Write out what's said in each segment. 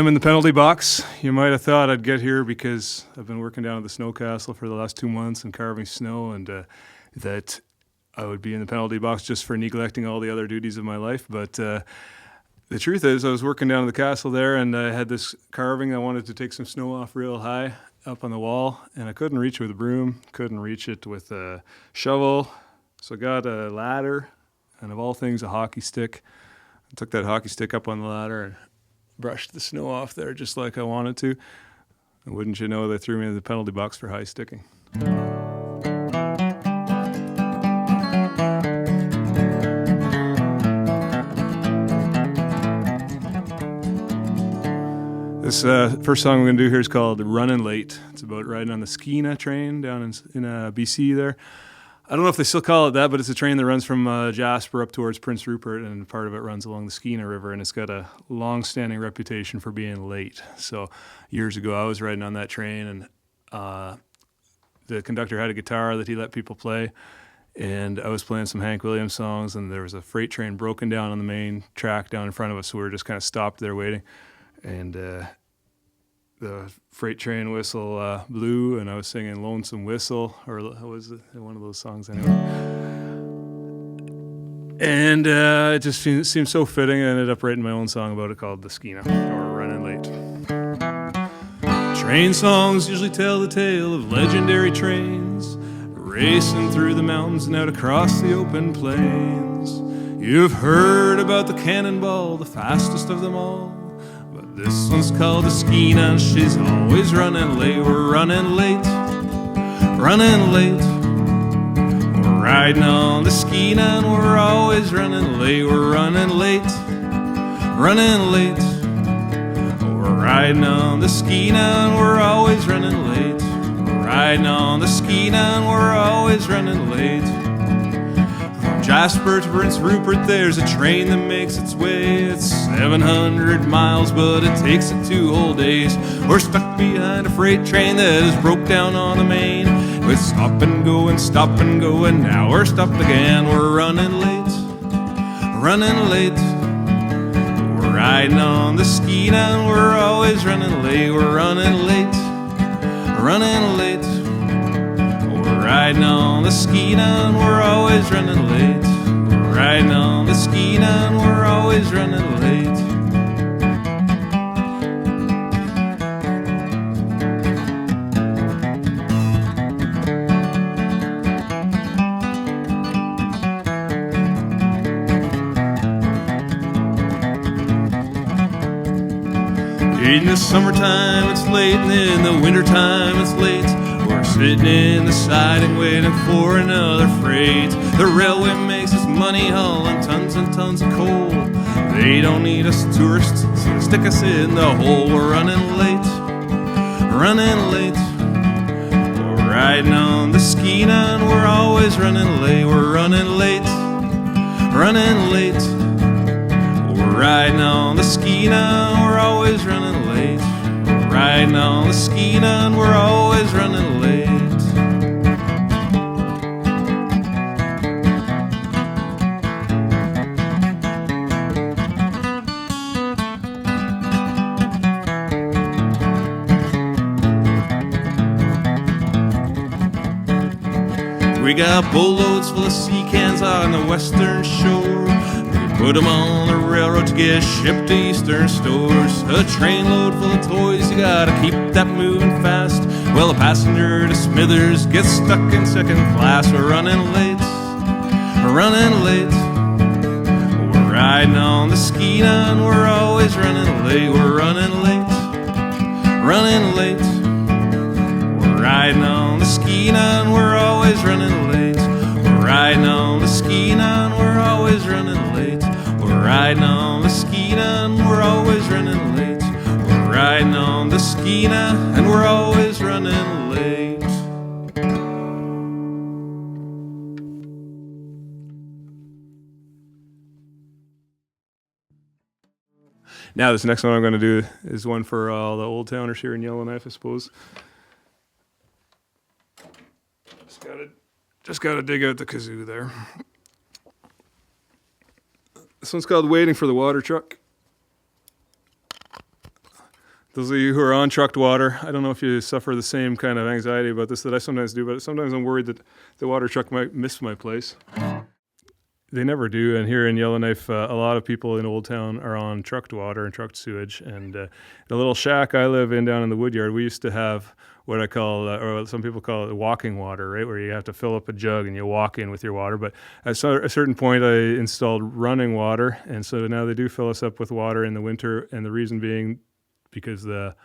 I'm in the penalty box. You might have thought I'd get here because I've been working down at the snow castle for the last 2 months and carving snow, and that I would be in the penalty box just for neglecting all the other duties of my life. But the truth is, I was working down at the castle there, and I had this carving. I wanted to take some snow off real high up on the wall, and I couldn't reach it with a broom, couldn't reach it with a shovel. So I got a ladder, and of all things, a hockey stick. I took that hockey stick up on the ladder and brushed the snow off there just like I wanted to. And wouldn't you know, they threw me in the penalty box for high sticking. This first song I'm going to do here is called Runnin Late. It's about riding on the Skeena train down in BC there. I don't know if they still call it that, but it's a train that runs from Jasper up towards Prince Rupert, and part of it runs along the Skeena River, and it's got a long-standing reputation for being late. So years ago, I was riding on that train, and the conductor had a guitar that he let people play, and I was playing some Hank Williams songs, and there was a freight train broken down on the main track down in front of us, so we were just kind of stopped there waiting, and the freight train whistle blew, and I was singing Lonesome Whistle, or was it one of those songs anyway. And it just seemed so fitting. I ended up writing my own song about it called The Skeena, or Runnin Late. Train songs usually tell the tale of legendary trains racing through the mountains and out across the open plains. You've heard about the Cannonball, the fastest of them all. This one's called the Skeena, and she's always running late. We're running late, running late. We're riding on the Skeena, and we're always running late. We're running late, running late. We're riding on the Skeena, and we're always running late. We're riding on the Skeena, and we're always running late. Jasper to Prince Rupert, there's a train that makes its way. It's 700 miles, but it takes it 2 whole days. We're stuck behind a freight train that is broke down on the main. With stop and go, and now we're stopped again. We're running late, running late. We're riding on the Skeena, and we're always running late. We're running late, running late. Riding on the Skeena, and we're always running late. We're riding on the Skeena, and we're always running late. In the summertime it's late, and in the wintertime it's late. We're sitting in the siding waiting for another freight. The railway makes its money hauling tons and tons of coal. They don't need us tourists, so stick us in the hole. We're running late, running late. We're riding on the Skeena, and we're always running late. We're running late, running late. We're riding on the Skeena, and we're always running late. We're riding on the Skeena, and we're always running late. We got boatloads full of sea cans on the western shore. We put them on the railroad to get shipped to eastern stores. A train load full of toys, you gotta keep that moving fast. Well, a passenger to Smithers gets stuck in second class. We're running late, we're running late. We're riding on the Skeena, and we're always running late. We're running late, running late. We're riding on the Skeena, and we're always running late. We're riding on the Skeena, and we're always running late. We're riding on the Skeena, and we're always running late. We're riding on the Skeena, and we're always running late. Now this next one I'm going to do is one for all the old towners here in Yellowknife, I suppose. Just gotta dig out the kazoo there. This one's called Waiting for the Water Truck. Those of you who are on trucked water, I don't know if you suffer the same kind of anxiety about this that I sometimes do, but sometimes I'm worried that the water truck might miss my place. They never do, and here in Yellowknife, a lot of people in Old Town are on trucked water and trucked sewage. And the little shack I live in down in the woodyard, we used to have what I call, or some people call it walking water, right, where you have to fill up a jug and you walk in with your water. But at a certain point, I installed running water, and so now they do fill us up with water in the winter, and the reason being because the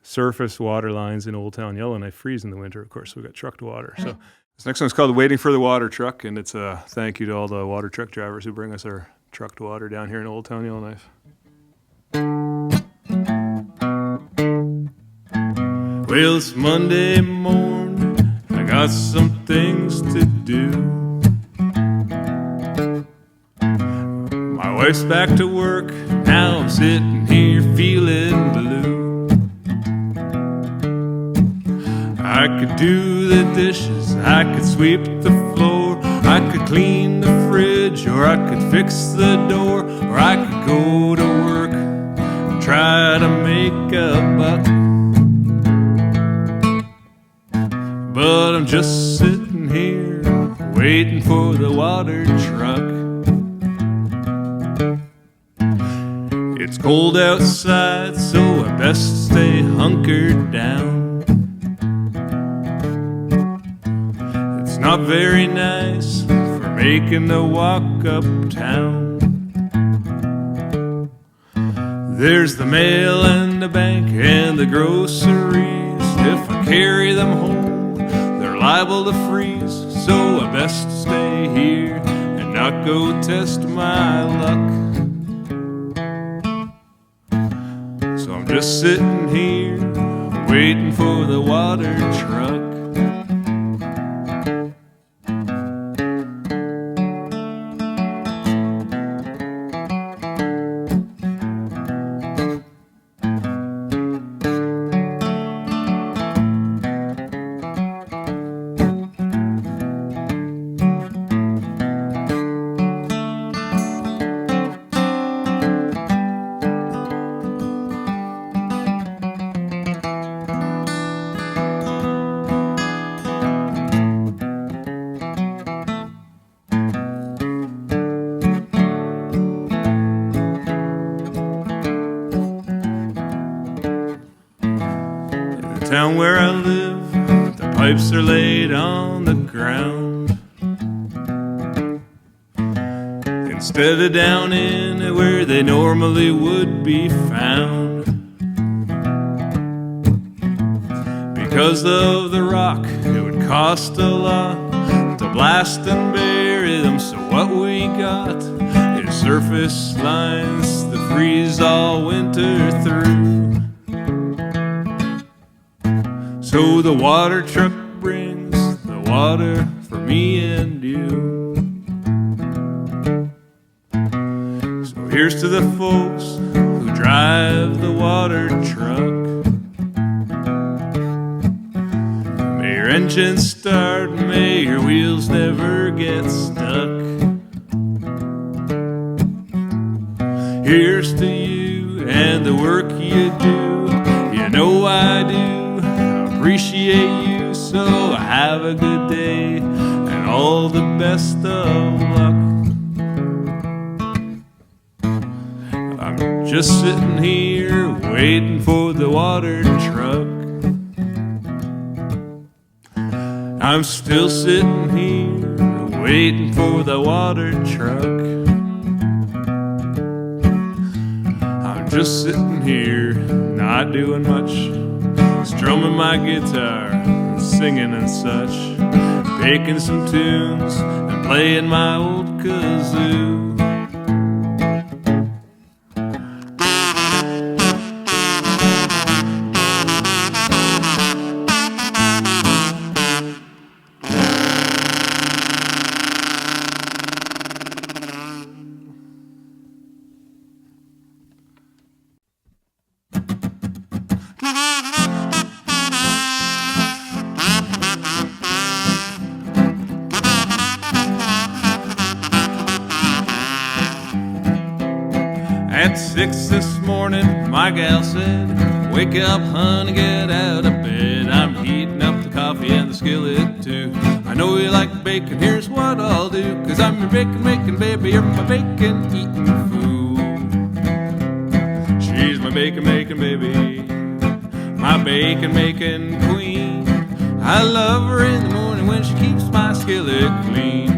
surface water lines in Old Town Yellowknife freeze in the winter, of course, so we've got trucked water. So this next one's called Waiting for the Water Truck, and it's a thank you to all the water truck drivers who bring us our trucked water down here in Old Town Yellowknife. Well, it's Monday morning, I got some things to do. My wife's back to work, now I'm sitting here feeling blue. I could do the dishes, I could sweep the floor, I could clean the fridge, or I could fix the door, or I could go to work and try to make a buck. But I'm just sitting here waiting for the water truck. It's cold outside, so I best stay hunkered down. It's not very nice for making the walk uptown. There's the mail and the bank and the groceries. If I carry them home, they're liable to freeze. So I best stay here and not go test my luck. So I'm just sitting here waiting for the water truck. Down where I live, the pipes are laid on the ground, instead of down in where they normally would be found. Because of the rock, it would cost a lot to blast and bury them. So what we got is surface lines that freeze all winter through. So the water truck brings the water for me and you. So here's to the folks who drive the water truck. May your engine start, may your wheels never get stuck. Here's to you and the work you do. You know I do appreciate you, so have a good day and all the best of luck. I'm just sitting here waiting for the water truck. I'm still sitting here waiting for the water truck. I'm just sitting here not doing much, strumming my guitar and singing and such, making some tunes and playing my old kazoo. At 6 this morning, my gal said, wake up, honey, get out of bed. I'm heating up the coffee and the skillet too. I know you like bacon, here's what I'll do. 'Cause I'm your bacon-making baby, you're my bacon-eating fool. She's my bacon-making baby, my bacon-making queen. I love her in the morning when she keeps my skillet clean.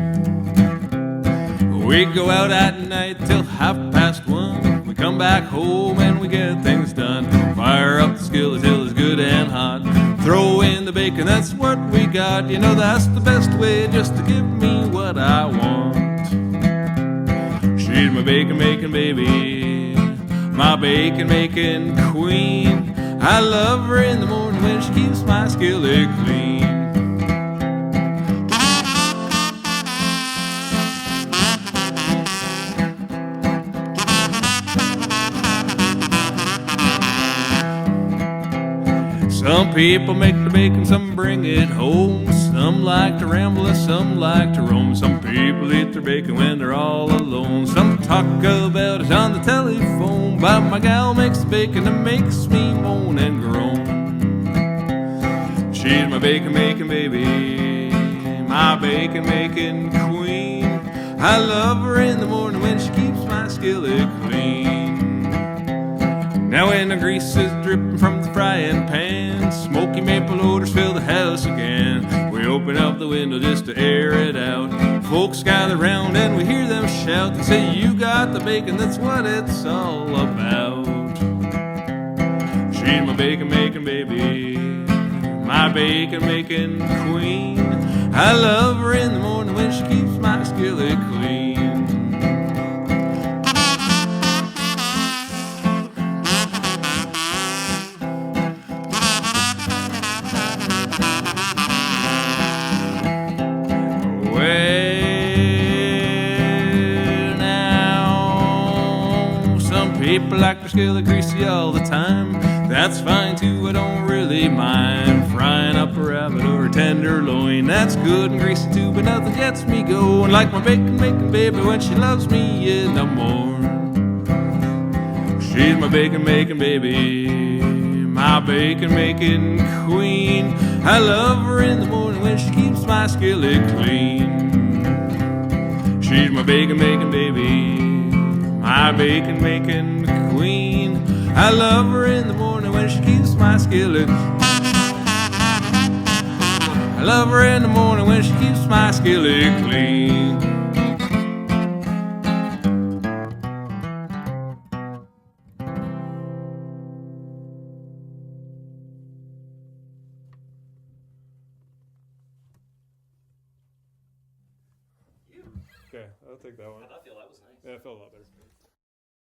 We go out at night till 1:30. We come back home and we get things done. Fire up the skillet till it's good and hot. Throw in the bacon, that's what we got. You know that's the best way, just to give me what I want. She's my bacon-making baby, my bacon-making queen. I love her in the morning when she keeps my skillet clean. Some people make the bacon, some bring it home. Some like to ramble and some like to roam. Some people eat their bacon when they're all alone. Some talk about it on the telephone. But my gal makes the bacon that makes me moan and groan. She's my bacon-making baby, my bacon-making queen. I love her in the morning when she keeps my skillet clean. Now when the grease is dripping from the frying pan, smoky maple odors fill the house again. We open up the window just to air it out. Folks gather round and we hear them shout and say, you got the bacon, that's what it's all about. She's my bacon-making baby, my bacon-making queen. I love her in the morning when she keeps my skillet clean. People like their skillet greasy all the time. That's fine too, I don't really mind. Frying up a rabbit or a tenderloin, that's good and greasy too, but nothing gets me going like my bacon-making baby when she loves me in the morning. She's my bacon-making baby, my bacon-making queen. I love her in the morning when she keeps my skillet clean. She's my bacon-making baby, my bacon-making queen. I love her in the morning when she keeps my skillet. I love her in the morning when she keeps my skillet clean. Okay, I'll take that one. I feel that was nice. Yeah, it felt a lot better.